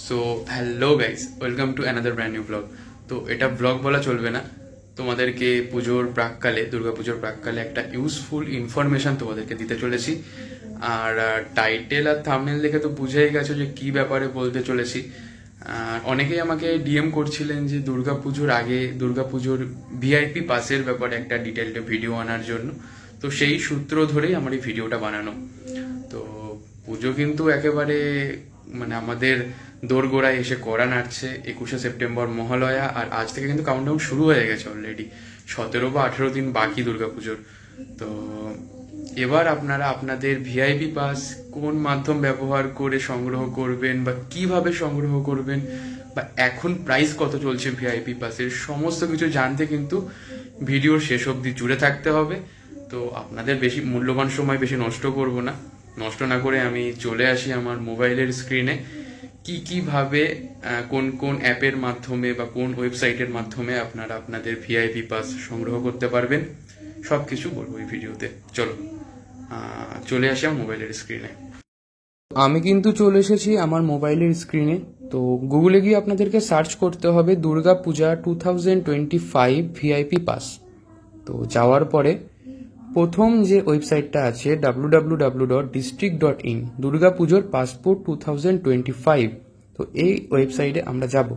So hello guys, welcome to another brand new blog. তো এটা blog বলা চলবে না, তোমাদেরকে পুজোর প্রাককালে, দুর্গাপুজোর প্রাককালে একটা ইউজফুল ইনফরমেশন তোমাদেরকে দিতে চলেছি। আর টাইটেল আর থাম্বনেল দেখে তো বুঝেই গেছো যে কি ব্যাপারে বলতে চলেছি। অনেকেই আমাকে ডিএম করছিলেন যে দুর্গাপুজোর আগে দুর্গাপুজোর ভিআইপি পাসের ব্যাপারে একটা ডিটেলড ভিডিও আনার জন্য। তো সেই সূত্র ধরেই আমার এই ভিডিওটা বানানো। তো পুজো কিন্তু একেবারে আমাদের দোরগোড়ায় এসে কড়া নাড়ছে। 21শে সেপ্টেম্বর মহালয়া, আর আজ থেকে কিন্তু কাউন্টডাউন শুরু হয়ে গেছে অলরেডি। 17 বা 18 দিন বাকি দুর্গাপুজোর। তো এবার আপনারা আপনাদের ভিআইপি পাস কোন মাধ্যম ব্যবহার করে সংগ্রহ করবেন বা কিভাবে সংগ্রহ করবেন, বা এখন প্রাইস কত চলছে ভিআইপি পাসের, সমস্ত কিছু জানতে কিন্তু ভিডিওর শেষ অবধি জুড়ে থাকতে হবে। তো আপনাদের বেশি মূল্যবান সময় বেশি নষ্ট করব না, নষ্ট না করে আমি চলে আসি আমার মোবাইলের স্ক্রিনে। কিভাবে কোন কোন অ্যাপের মাধ্যমে বা কোন ওয়েবসাইটের মাধ্যমে আপনারা আপনাদের ভিআইপি পাস সংগ্রহ করতে পারবেন, সব কিছু বলবো এই ভিডিওতে। চলো চলে আসি আমার মোবাইলের স্ক্রিনে। আমি কিন্তু চলে এসেছি আমার মোবাইলের স্ক্রিনে। তো গুগলে গিয়ে আপনাদেরকে সার্চ করতে হবে দুর্গা পূজা 2025 ভিআইপি পাস। তো যাওয়ার পরে প্রথম যে ওয়েবসাইটটা আছে www.district.in, দুর্গাপুজোর পাসপোর্ট 2025। তো এই ওয়েবসাইটে আমরা যাব।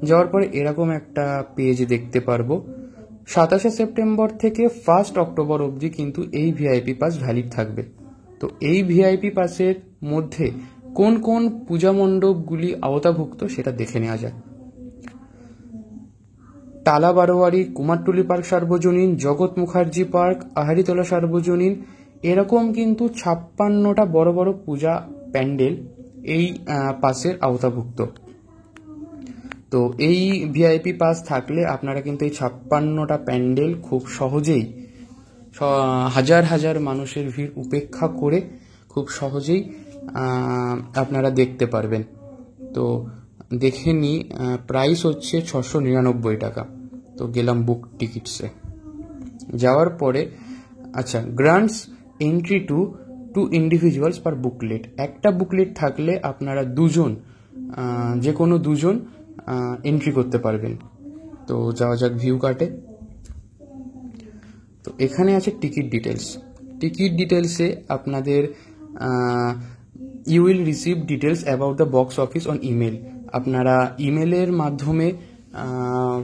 যাওয়ার পরে এরকম একটা পেজ দেখতে পারবো। 27শে সেপ্টেম্বর থেকে 1 অক্টোবর অবধি কিন্তু এই ভিআইপি পাস ভ্যালিড থাকবে। তো এই ভিআইপি পাসের মধ্যে কোন কোন পূজা মণ্ডপগুলি আওতাভুক্ত সেটা দেখে নেওয়া যায়। টালা বারোয়ারি, কুমারটুলি পার্ক সার্বজনীন, জগৎ মুখার্জি পার্ক, আহারিতলা সার্বজনীন, এরকম কিন্তু 56টা বড় বড় পূজা প্যান্ডেল এই পাসের আওতাভুক্ত। তো এই ভিআইপি পাস থাকলে আপনারা কিন্তু এই 56টা প্যান্ডেল খুব সহজেই, হাজার হাজার মানুষের ভিড় উপেক্ষা করে খুব সহজেই আপনারা দেখতে পারবেন। তো দেখে নি, প্রাইস হচ্ছে 699 টাকা। তো গেলাম বুক টিকিটসে। যাওয়ার পরে আচ্ছা, গ্রান্টস এন্ট্রি টু ইন্ডিভিজুয়ালস পার বুকলেট। একটা বুকলেট থাকলে আপনারা যে কোনো দুজন এন্ট্রি করতে পারবেন। তো যাওয়া যাক ভিউ কার্টে। তো এখানে আছে টিকিট ডিটেলস। টিকিট ডিটেলসে আপনাদের you will receive details about the box office on email. আপনারা ইমেলের মাধ্যমে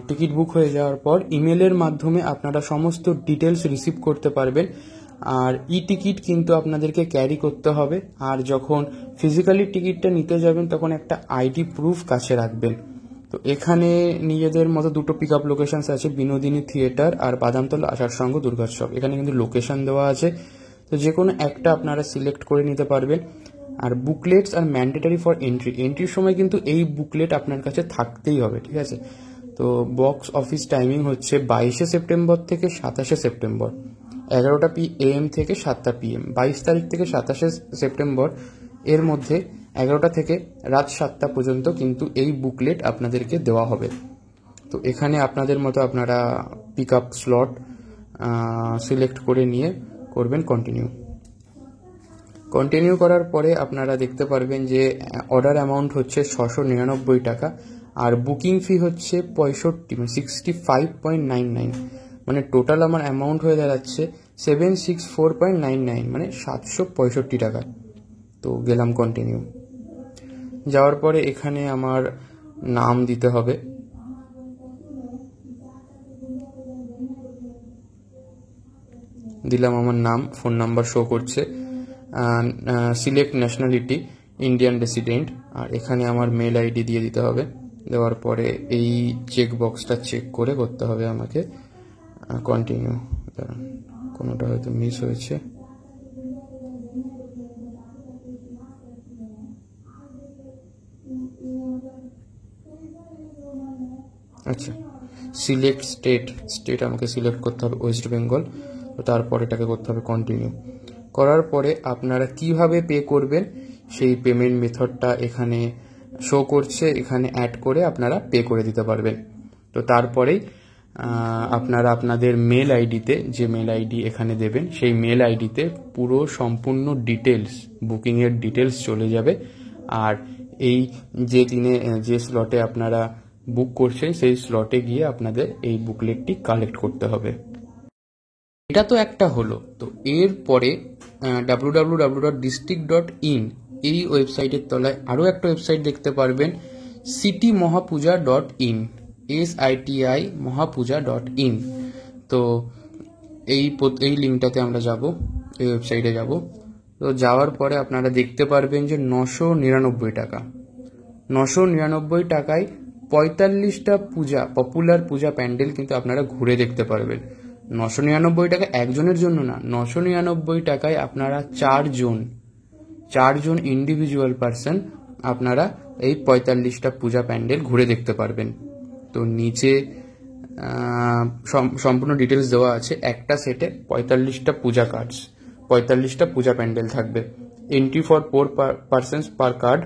টিকিট বুক হয়ে যাওয়ার পর ইমেলের মাধ্যমে আপনারা সমস্ত ডিটেলস রিসিভ করতে পারবেন। আর ই টিকিট কিন্তু আপনাদেরকে ক্যারি করতে হবে। আর যখন ফিজিক্যালি টিকিটটা নিতে যাবেন তখন একটা আইডি প্রুফ কাছে রাখবেন। তো এখানে নিজেদের মতো দুটো পিক আপ লোকেশনস আছে, বিনোদিনী থিয়েটার আর বাদামতলা আষাঢ় সংঘ দুর্গোৎসব। এখানে কিন্তু লোকেশন দেওয়া আছে। তো যে কোনো একটা আপনারা সিলেক্ট করে নিতে পারবেন। আর বুকলেটস আর ম্যান্ডেটারি ফর এন্ট্রির সময় কিন্তু এই বুকলেট আপনার কাছে থাকতেই হবে, ঠিক আছে। তো বক্স অফিস টাইমিং হচ্ছে 22শে সেপ্টেম্বর থেকে 27শে সেপ্টেম্বর 11টা PM থেকে 7টা PM। 22 তারিখ থেকে 27শে সেপ্টেম্বর এর মধ্যে 11টা থেকে রাত 7টা পর্যন্ত কিন্তু এই বুকলেট আপনাদেরকে দেওয়া হবে। তো এখানে আপনাদের মতো আপনারা পিক আপ স্লট সিলেক্ট করে নিয়ে করবেন কন্টিনিউ করার পরে আপনারা দেখতে পারবেন যে অর্ডার অ্যামাউন্ট হচ্ছে 699 টাকা, আর বুকিং ফি হচ্ছে 65.99, মানে টোটাল আমার অ্যামাউন্ট হয়ে দাঁড়াচ্ছে 764.99, মানে 765 টাকা। তো গেলাম কন্টিনিউ। যাওয়ার পরে এখানে আমার নাম দিতে হবে। দিলাম আমার নাম, ফোন নাম্বার শো করছে। সিলেক্ট ন্যাশনালিটি, ইন্ডিয়ান রেসিডেন্ট, আর এখানে আমার মেল আইডি দিয়ে দিতে হবে। দেওয়ার পরে এই চেক বক্সটা চেক করে করতে হবে আমাকে কন্টিনিউ। কোনোটা হয়তো মিস হয়েছে। আচ্ছা, সিলেক্ট স্টেট আমাকে সিলেক্ট করতে হবে ওয়েস্ট বেঙ্গল। তো তারপরে এটাকে করতে হবে কন্টিনিউ। করার পরে আপনারা কিভাবে পে করবেন সেই পেমেন্ট মেথডটা এখানে শো করছে, এখানে অ্যাড করে আপনারা পে করে দিতে পারবেন। তো তারপরেই আপনারা আপনাদের মেল আইডিতে, যে মেল আইডি এখানে দেবেন সেই মেল আইডিতে পুরো সম্পূর্ণ ডিটেলস, বুকিংয়ের ডিটেলস চলে যাবে। আর এই যে দিনে যে স্লটে আপনারা বুক করছেন সেই স্লটে গিয়ে আপনাদের এই বুকলেটটি কালেক্ট করতে হবে। এটা তো একটা হলো। তো এরপরে www.district.in এই ওয়েবসাইটের তলায় আরও একটা ওয়েবসাইট দেখতে পারবেন, citimohapuja.in, SITI mohapuja.in। তো এই লিঙ্কটাতে আমরা যাব, এই ওয়েবসাইটে যাব। তো যাওয়ার পরে আপনারা দেখতে পারবেন যে 999 টাকা, 999 টাকায় 45টা পপুলার পূজা প্যান্ডেল কিন্তু আপনারা ঘুরে দেখতে পারবেন। 999 টাকা একজনের জন্য না, 999 টাকায় আপনারা চারজন ইন্ডিভিজুয়াল পার্সন আপনারা এই 45টা পূজা প্যান্ডেল ঘুরে দেখতে পারবেন। তো নিচে সম্পূর্ণ ডিটেলস দেওয়া আছে। একটা সেটে 45টা পূজা কার্ডস, 45টা পূজা প্যান্ডেল থাকবে। Entry for 4 persons per card,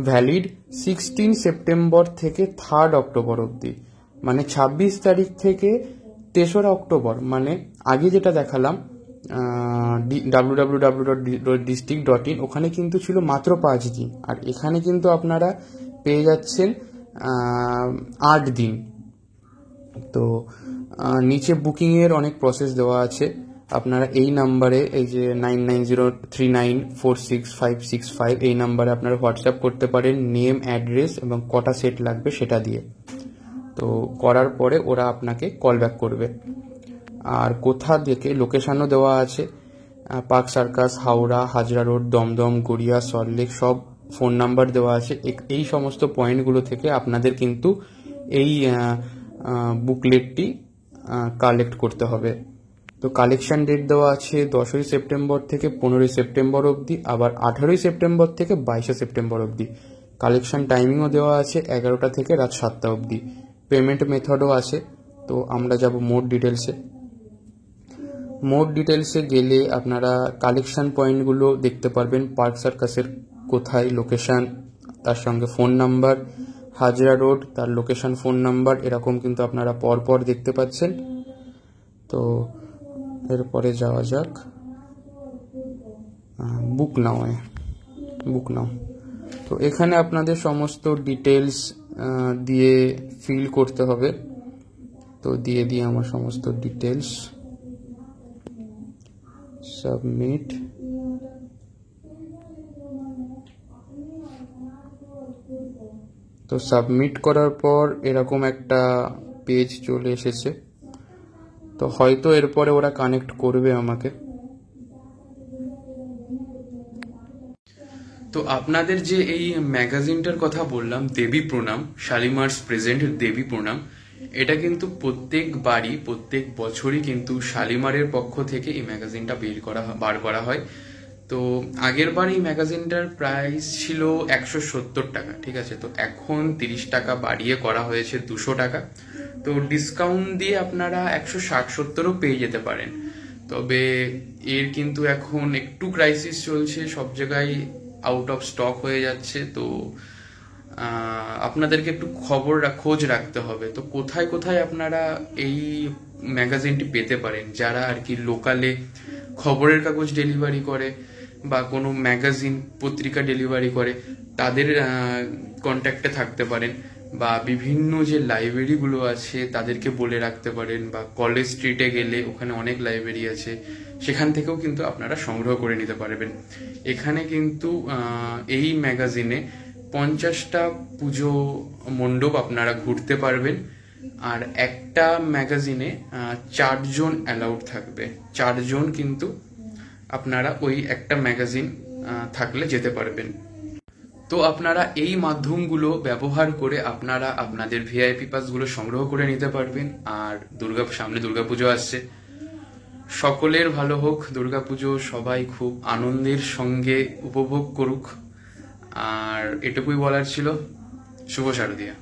valid 16 September থেকে 3 অক্টোবর অবধি, মানে 26 তারিখ থেকে 3রা অক্টোবর। মানে আগে যেটা দেখালাম www.district.in, ওখানে কিন্তু ছিল মাত্র 5 দিন, আর এখানে কিন্তু আপনারা পেয়ে যাচ্ছেন 8 দিন। তো নিচে বুকিংয়ের অনেক প্রসেস দেওয়া আছে। আপনারা এই নাম্বারে, এই যে 9903946565, এই নাম্বারে আপনারা হোয়াটসঅ্যাপ করতে পারেন নেম, অ্যাড্রেস এবং কটা সেট লাগবে সেটা দিয়ে। তো করার পরে ওরা আপনাকে কল ব্যাক করবে। আর কোথা থেকে লোকেশানও দেওয়া আছে, পার্ক সার্কাস, হাওড়া, হাজরা রোড, দমদম, গড়িয়া, সল্টলেক, সব ফোন নাম্বার দেওয়া আছে। এই সমস্ত পয়েন্টগুলো থেকে আপনাদের কিন্তু এই বুকলেটটি কালেক্ট করতে হবে। তো কালেকশন ডেট দেওয়া আছে 10ই সেপ্টেম্বর থেকে 15ই সেপ্টেম্বর অবধি, আবার 18ই সেপ্টেম্বর থেকে 22শে সেপ্টেম্বর অবধি। কালেকশন টাইমিংও দেওয়া আছে 11টা থেকে রাত 7টা অবধি। পেমেন্ট মেথডও আছে। তো আমরা যাব মোড ডিটেলসে গেলে আপনারা কালেকশন পয়েন্টগুলো দেখতে পারবেন। পার্ক সার্কাসের কোথায় লোকেশন, তার সঙ্গে ফোন নাম্বার, হাজরা রোড তার লোকেশন, ফোন নাম্বার, এরকম কিন্তু আপনারা পরপর দেখতে পাচ্ছেন। তো এরপরে যাওয়া যাক বুক নাও। তো এখানে আপনাদের সমস্ত ডিটেলস দিয়ে ফিল করতে হবে। তো দিয়ে আমার সমস্ত ডিটেলস সাবমিট। তো সাবমিট করার পর এরকম একটা পেজ চলে এসেছে। তো হয়তো এরপরে ওরা কানেক্ট করবে আমাকে। তো আপনাদের যে এই ম্যাগাজিনটার কথা বললাম, দেবী প্রণাম, শালিমার্স প্রেজেন্ট দেবী প্রণাম, এটা কিন্তু প্রত্যেক বছরই কিন্তু শালিমারের পক্ষ থেকে এই ম্যাগাজিনটা বার করা হয়। তো আগের বার এই ম্যাগাজিনটার প্রাইস ছিল 170 টাকা, ঠিক আছে। তো এখন 30 টাকা বাড়িয়ে করা হয়েছে 200 টাকা। তো ডিসকাউন্ট দিয়ে আপনারা 160-70ও পেয়ে যেতে পারেন। তবে এর কিন্তু এখন একটু ক্রাইসিস চলছে, সব জায়গায় আউট অফ স্টক হয়ে যাচ্ছে। তো আপনাদেরকে একটু খোঁজ রাখতে হবে। তো কোথায় আপনারা এই ম্যাগাজিনটি পেতে পারেন, যারা আর কি লোকালে খবরের কাগজ ডেলিভারি করে বা কোনো ম্যাগাজিন পত্রিকা ডেলিভারি করে, তাদের কন্ট্যাক্টে থাকতে পারেন। বা বিভিন্ন যে লাইব্রেরিগুলো আছে তাদেরকে বলে রাখতে পারেন, বা কলেজ স্ট্রিটে গেলে ওখানে অনেক লাইব্রেরি আছে, সেখান থেকেও কিন্তু আপনারা সংগ্রহ করে নিতে পারবেন। এখানে কিন্তু এই ম্যাগাজিনে 50টা পুজো মণ্ডপ আপনারা ঘুরতে পারবেন। আর একটা ম্যাগাজিনে 4 জন অ্যালাউড থাকবে, 4 জন কিন্তু আপনারা ওই একটা ম্যাগাজিন থাকলে যেতে পারবেন। তো আপনারা এই মাধ্যমগুলো ব্যবহার করে আপনারা আপনাদের ভিআইপি পাসগুলো সংগ্রহ করে নিতে পারবেন। আর সামনে দুর্গাপুজো আসছে, সকলের ভালো হোক দুর্গাপুজো, সবাই খুব আনন্দের সঙ্গে উপভোগ করুক। আর এটুকুই বলার ছিল। শুভ শারদিয়া।